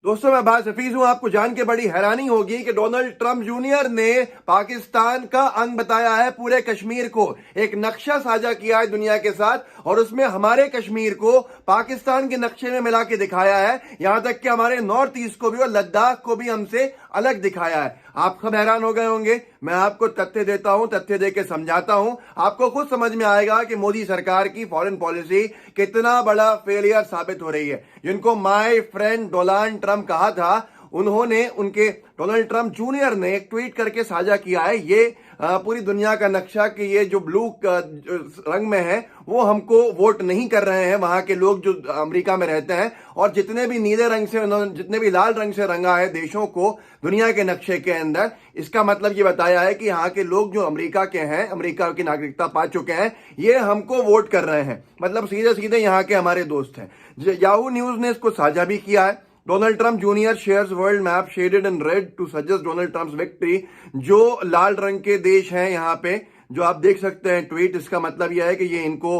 दोस्तों, मैं बात हफीज हूं। आपको जान के बड़ी हैरानी होगी कि डोनाल्ड ट्रंप जूनियर ने पाकिस्तान का अंग बताया है पूरे कश्मीर को। एक नक्शा साझा किया है दुनिया के साथ और उसमें हमारे कश्मीर को पाकिस्तान के नक्शे में मिला के दिखाया है। यहां तक कि हमारे नॉर्थ ईस्ट को भी और लद्दाख को भी हमसे अलग दिखाया है। आप सब हैरान हो गए होंगे। मैं आपको तथ्य देता हूं, तथ्य देके समझाता हूं। आपको खुद समझ में आएगा कि मोदी सरकार की फॉरेन पॉलिसी कितना बड़ा फेलियर साबित हो रही है। जिनको माय फ्रेंड डोनाल्ड ट्रंप कहा था, उन्होंने उनके डोनाल्ड ट्रंप जूनियर ने एक ट्वीट करके साझा किया है ये पूरी दुनिया का नक्शा कि ये जो ब्लू रंग में है वो हमको वोट नहीं कर रहे हैं वहां के लोग जो अमेरिका में रहते हैं, और जितने भी नीले रंग से, जितने भी लाल रंग से रंगा है देशों को दुनिया के नक्शे के अंदर, इसका मतलब ये बताया है कि यहाँ के लोग जो अमेरिका के हैं, अमेरिका की नागरिकता पा चुके हैं, ये हमको वोट कर रहे हैं। मतलब सीधे सीधे यहाँ के हमारे दोस्त हैं। याहू न्यूज ने इसको साझा भी किया है। Donald Trump Junior shares world map shaded in red to suggest Donald Trump's victory. जो लाल रंग के देश हैं यहाँ पे, जो आप देख सकते हैं ट्वीट, इसका मतलब यह है कि ये इनको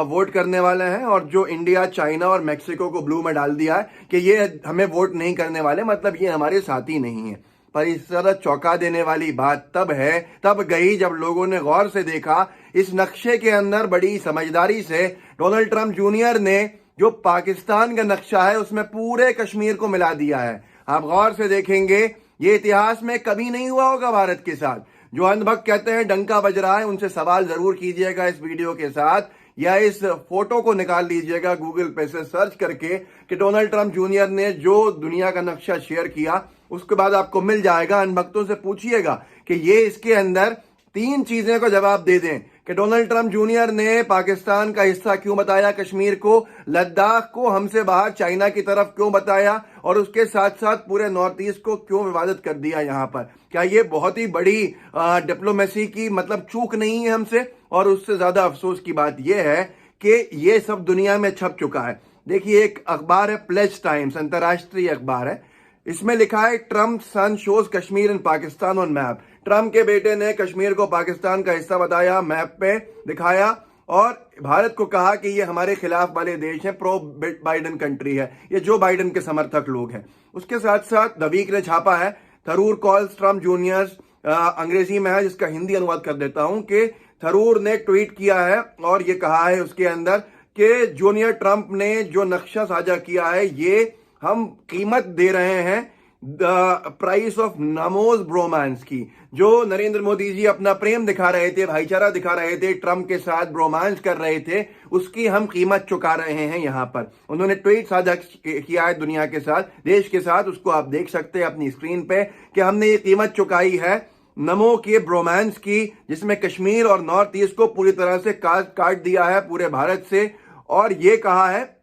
वोट करने वाले हैं, और जो इंडिया, चाइना और मैक्सिको को ब्लू में डाल दिया है कि ये हमें वोट नहीं करने वाले, मतलब ये हमारे साथी नहीं है। पर इस तरह चौंका देने वाली बात तब गई जब लोगों ने गौर से देखा इस नक्शे के अंदर बड़ी समझदारी से डोनाल्ड ट्रंप जूनियर ने जो पाकिस्तान का नक्शा है उसमें पूरे कश्मीर को मिला दिया है। आप गौर से देखेंगे, ये इतिहास में कभी नहीं हुआ होगा भारत के साथ। जो अंधभक्त कहते हैं डंका बज रहा है, उनसे सवाल जरूर कीजिएगा इस वीडियो के साथ, या इस फोटो को निकाल लीजिएगा गूगल पे से सर्च करके कि डोनाल्ड ट्रंप जूनियर ने जो दुनिया का नक्शा शेयर किया, उसके बाद आपको मिल जाएगा। अंधभक्तों से पूछिएगा कि ये इसके अंदर 3 चीजें को जवाब दे दें कि डोनाल्ड ट्रंप जूनियर ने पाकिस्तान का हिस्सा क्यों बताया कश्मीर को, लद्दाख को हमसे बाहर चाइना की तरफ क्यों बताया, और उसके साथ साथ पूरे नॉर्थ ईस्ट को क्यों विवादित कर दिया यहाँ पर। क्या ये बहुत ही बड़ी डिप्लोमेसी की मतलब चूक नहीं है हमसे? और उससे ज्यादा अफसोस की बात यह है कि ये सब दुनिया में छप चुका है। देखिए, एक अखबार है प्लेज टाइम्स, अंतर्राष्ट्रीय अखबार है। इसमें लिखा है Trump son shows Kashmir in Pakistan on map. Trump के बेटे ने कश्मीर को पाकिस्तान का हिस्सा बताया, मैप पे दिखाया, और भारत को कहा कि ये हमारे खिलाफ वाले देश हैं, प्रो बाइडेन कंट्री है, ये जो बाइडेन के समर्थक लोग हैं। उसके साथ साथ द वीक ने छापा है थरूर कॉल्स ट्रंप जूनियर्स, अंग्रेजी में है जिसका हिंदी अनुवाद कर देता हूं, कि थरूर ने ट्वीट किया है और ये कहा है उसके अंदर कि जूनियर ट्रंप ने जो नक्शा साझा किया है, ये हम कीमत दे रहे हैं द प्राइस ऑफ नमोज ब्रोमांस की। जो नरेंद्र मोदी जी अपना प्रेम दिखा रहे थे, भाईचारा दिखा रहे थे, ट्रंप के साथ ब्रोमांस कर रहे थे, उसकी हम कीमत चुका रहे हैं यहाँ पर। उन्होंने ट्वीट साझा किया है दुनिया के साथ, देश के साथ, उसको आप देख सकते हैं अपनी स्क्रीन पे कि हमने ये कीमत चुकाई है नमो के ब्रोमांस की, जिसमें कश्मीर और नॉर्थ ईस्ट को पूरी तरह से काट दिया है पूरे भारत से। और ये कहा है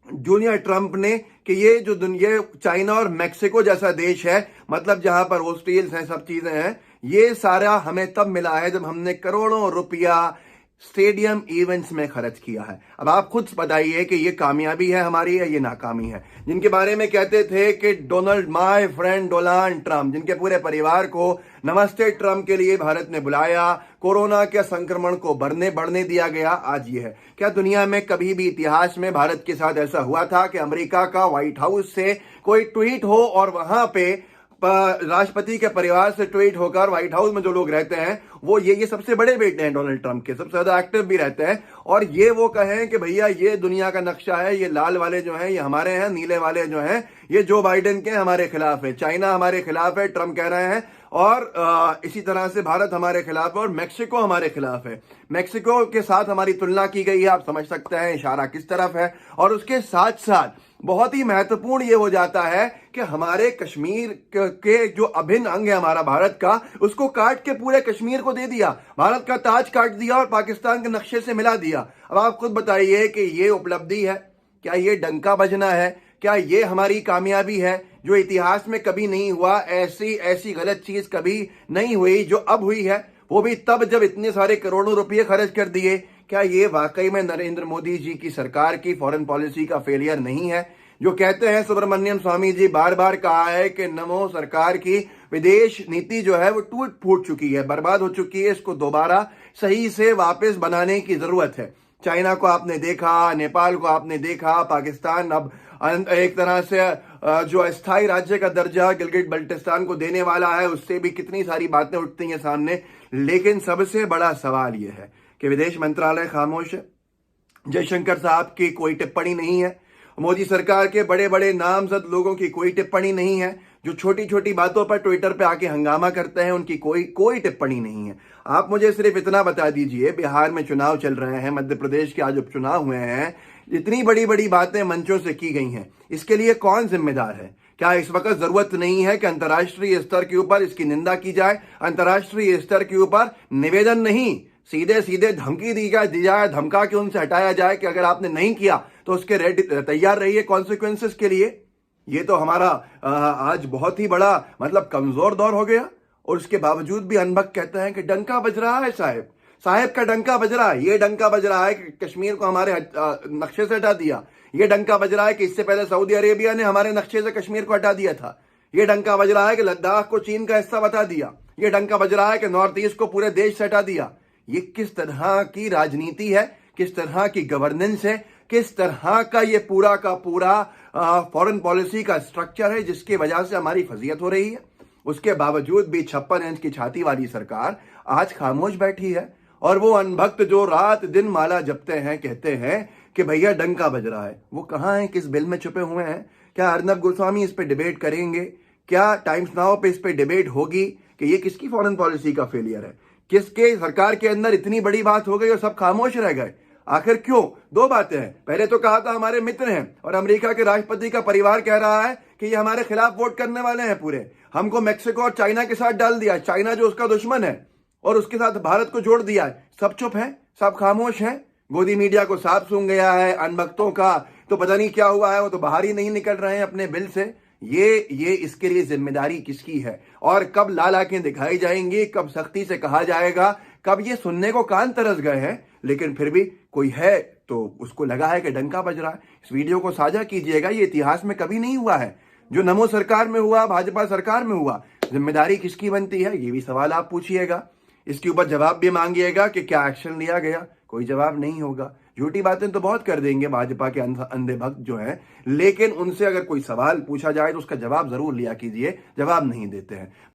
जूनियर ट्रंप ने कि ये जो दुनिया, चाइना और मैक्सिको जैसा देश है, मतलब जहां पर हॉस्टेल्स हैं, सब चीजें हैं, ये सारा हमें तब मिला है जब हमने करोड़ों रुपया स्टेडियम इवेंट्स में खर्च किया है। अब आप खुद बताइए कि ये कामयाबी है हमारी या ये नाकामी है। जिनके बारे में कहते थे कि Donald, my friend Donald Trump, जिनके पूरे परिवार को नमस्ते ट्रंप के लिए भारत ने बुलाया, कोरोना के संक्रमण को बढ़ने दिया गया, आज ये है। क्या दुनिया में कभी भी इतिहास में भारत के साथ ऐसा हुआ था कि अमेरिका का व्हाइट हाउस से कोई ट्वीट हो और वहां पे राष्ट्रपति के परिवार से ट्वीट होकर व्हाइट हाउस में जो लोग रहते हैं वो ये सबसे बड़े बेटे हैं डोनाल्ड ट्रंप के, सबसे ज्यादा एक्टिव भी रहते हैं, और ये वो कहें कि भैया ये दुनिया का नक्शा है, ये लाल वाले जो हैं ये हमारे हैं, नीले वाले जो हैं ये जो बाइडेन के हमारे खिलाफ है, चाइना हमारे खिलाफ है, ट्रंप कह रहे हैं, और इसी तरह से भारत हमारे खिलाफ है और मैक्सिको हमारे खिलाफ है। मैक्सिको के साथ हमारी तुलना की गई है, आप समझ सकते हैं इशारा किस तरफ है। और उसके साथ साथ बहुत ही महत्वपूर्ण ये हो जाता है कि हमारे कश्मीर के जो अभिन्न अंग है हमारा भारत का, उसको काट के पूरे कश्मीर को दे दिया, भारत का ताज काट दिया और पाकिस्तान के नक्शे से मिला दिया। अब आप खुद बताइए कि ये उपलब्धि है? क्या ये डंका बजना है? क्या ये हमारी कामयाबी है? जो इतिहास में कभी नहीं हुआ, ऐसी गलत चीज कभी नहीं हुई जो अब हुई है, वो भी तब जब इतने सारे करोड़ों रुपए खर्च कर दिए। क्या ये वाकई में नरेंद्र मोदी जी की सरकार की फॉरेन पॉलिसी का फेलियर नहीं है? जो कहते हैं सुब्रमण्यम स्वामी जी, बार बार कहा है कि नमो सरकार की विदेश नीति जो है वो टूट फूट चुकी है, बर्बाद हो चुकी है, इसको दोबारा सही से वापस बनाने की जरूरत है। चाइना को आपने देखा, नेपाल को आपने देखा, पाकिस्तान अब एक तरह से जो अस्थायी राज्य का दर्जा गिलगिट बल्टिस्तान को देने वाला है, उससे भी कितनी सारी बातें उठती हैं सामने। लेकिन सबसे बड़ा सवाल यह है कि विदेश मंत्रालय खामोश है, जयशंकर साहब की कोई टिप्पणी नहीं है, मोदी सरकार के बड़े बड़े नामजद लोगों की कोई टिप्पणी नहीं है, जो छोटी छोटी बातों पर ट्विटर पे आके हंगामा करते हैं उनकी कोई टिप्पणी नहीं है। आप मुझे सिर्फ इतना बता दीजिए, बिहार में चुनाव चल रहे हैं, मध्य प्रदेश के आज उपचुनाव हुए हैं, इतनी बड़ी बड़ी बातें मंचों से की गई हैं, इसके लिए कौन जिम्मेदार है? क्या इस वक्त जरूरत नहीं है कि अंतर्राष्ट्रीय स्तर के ऊपर इसकी निंदा की जाए? अंतर्राष्ट्रीय स्तर के ऊपर निवेदन नहीं, सीधे सीधे धमकी दी जाए, धमका के उनसे हटाया जाए कि अगर आपने नहीं किया तो उसके तैयार रहिए कॉन्सिक्वेंसेस के लिए। ये तो हमारा आज बहुत ही बड़ा मतलब कमजोर दौर हो गया, और उसके बावजूद भी अनबक कहते हैं कि डंका बज रहा है साहब का डंका बज रहा है। ये डंका बज रहा है कि कश्मीर को हमारे नक्शे से हटा दिया। ये डंका बज रहा है कि इससे पहले सऊदी अरेबिया ने हमारे नक्शे से कश्मीर को हटा दिया था। ये डंका बज रहा है कि लद्दाख को चीन का हिस्सा बता दिया। ये डंका बज रहा है कि नॉर्थ ईस्ट को पूरे देश से हटा दिया। ये किस तरह की राजनीति है, किस तरह की गवर्नेंस है, किस तरह का ये पूरा का पूरा फॉरेन पॉलिसी का स्ट्रक्चर है, जिसकी वजह से हमारी फजीयत हो रही है। उसके बावजूद भी 56 इंच की छाती वाली सरकार आज खामोश बैठी है, और वो अनभक्त जो रात दिन माला जपते हैं, कहते हैं कि भैया डंका बज रहा है, वो कहाँ है, किस बिल में छुपे हुए हैं? क्या अर्नब गोस्वामी इस पे डिबेट करेंगे? क्या टाइम्स नाउ पे इस पे डिबेट होगी कि ये किसकी फॉरेन पॉलिसी का फेलियर है? किसके सरकार के अंदर इतनी बड़ी बात हो गई और सब खामोश रह गए? आखिर क्यों? दो बातें हैं। पहले तो कहा था हमारे मित्र हैं, और अमेरिका के राष्ट्रपति का परिवार कह रहा है कि ये हमारे खिलाफ वोट करने वाले हैं पूरे। हमको मेक्सिको और चाइना के साथ डाल दिया, चाइना जो उसका दुश्मन है, और उसके साथ भारत को जोड़ दिया है। सब चुप हैं, सब खामोश हैं। गोदी मीडिया को सांप सूंघ गया है। अनभक्तों का तो पता नहीं क्या हुआ है, वो तो बाहर ही नहीं निकल रहे हैं अपने बिल से। ये इसके लिए जिम्मेदारी किसकी है? और कब लाल आंखें दिखाई जाएंगी, कब सख्ती से कहा जाएगा, कब ये सुनने को कान तरस गए हैं? लेकिन फिर भी कोई है तो उसको लगा है कि डंका बज रहा है। इस वीडियो को साझा कीजिएगा, ये इतिहास में कभी नहीं हुआ है। जो नमो सरकार में हुआ, भाजपा सरकार में हुआ, जिम्मेदारी किसकी बनती है, ये भी सवाल आप पूछिएगा। इसके ऊपर जवाब भी मांगिएगा कि क्या एक्शन लिया गया। कोई जवाब नहीं होगा। झूठी बातें तो बहुत कर देंगे भाजपा के अंधे भक्त जो हैं, लेकिन उनसे अगर कोई सवाल पूछा जाए तो उसका जवाब जरूर लिया कीजिए। जवाब नहीं देते हैं।